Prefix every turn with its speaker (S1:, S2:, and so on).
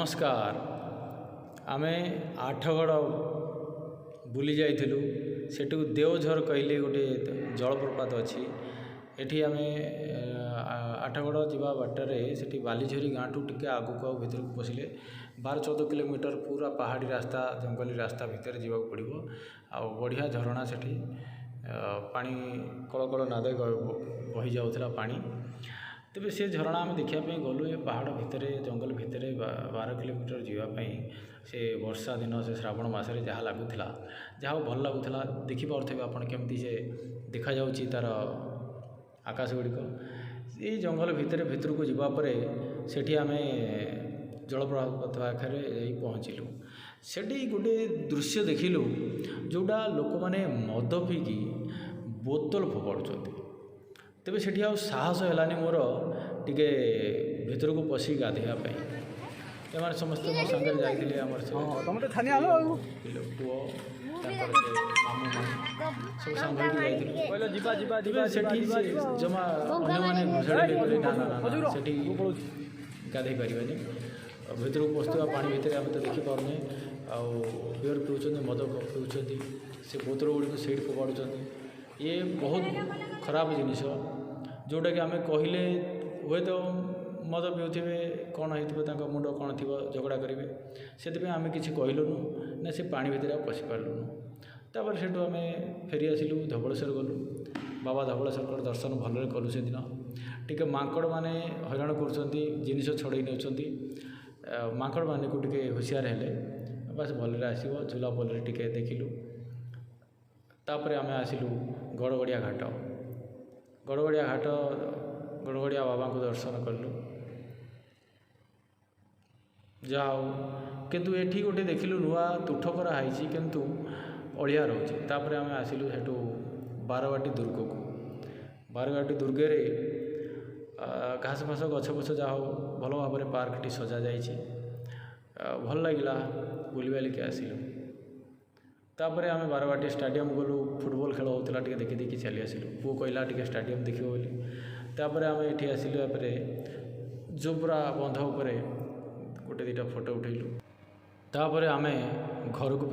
S1: नमस्कार। आमे आठगड़ बुली जाइलु सेठू देवझर कहले गोटे जलप्रपात अच्छी एठी आमे आठगड़ जावा बाटरे सेठी बालीझरी गाँ ठू टिके आगुक भितर को पशिले 12-14 किलोमीटर पूरा पहाड़ी रास्ता जंगली रास्ता भितर जावा पड़ो आ बढ़िया झरणा सेठी पानी कलकल नाद बही जाऊला पानी। तेज से झरणा आम देखापी गलु ये पहाड़ भितर जंगल भितर 12 किलोमीटर जावाई से वर्षा दिन से श्रावण मसरे जहाँ लगुला जहाँ भल लगुला देखिपे आप केमती से देखा जाउची तार आकाश गुड़िक ये जंगल भितर को जावापर सेठी आमे जलप्रपात पाखे पहुँचलु। सेठी गोटे दृश्य देखिलु जोटा लोक मैंने मद पीकी बोतल फोपाड़ुंट। तेज से साहस है मोर टिके भितर को पशि गाधेवाई एम समस्त मो सागर जाइए आम पुओ मामू सब सांग जमा अन्य घोषाड़ी ना ना से गाधे पारे भितर को पशुवा पानी भितर आम तो देखिपारे बियर पीछे मद पीछे से बोतल गुड़ी से फोपाड़ुंट। ये बहुत खराब जिनिस जोटा कि आम कहले हुए तो मद पीउे कौन हो मुंड कौन थी झगड़ा करेंगे से आम कि कहलुनु ना से पानी भितर आ पशि पार्लुनु। तापर से आम फेरी आसिलु धवलेश्वर गलु बाबा धवलेश्वर दर्शन भल कलु से दिन टिके मांकड़ माने हैरान कर छड़े नौकरी मांकड़ मान को टिके होशियार हेले बस भल आसो झूला पोल टिके देखिलु। तापर आम आसिलु गड़गड़िया घाट गड़गड़िया घाट गड़गड़िया बाबा को दर्शन कलु जाओ किंतु एठी गोटे देखिलु नुआ तुठ कराई किंतु अलिया रोचे। तापर आम आसिलु सेठू बारवाटी दुर्ग को बारवाटी दुर्गे घास फास गछ पछ जा भल भाव में पार्क टी सजा जाइए भल लगिला बुली बालिक आसिलु। तापर आम बारवाटी स्टाडियम गलु फुटबॉल खेल होता देखी देखी चली आसिलु पु कहला टे स्टाडियम देखो बोली। तापर आम ये आसिलु जोब्रा बंध उपर गोटे 2टा फोटो उठेलु। तापर आम घर को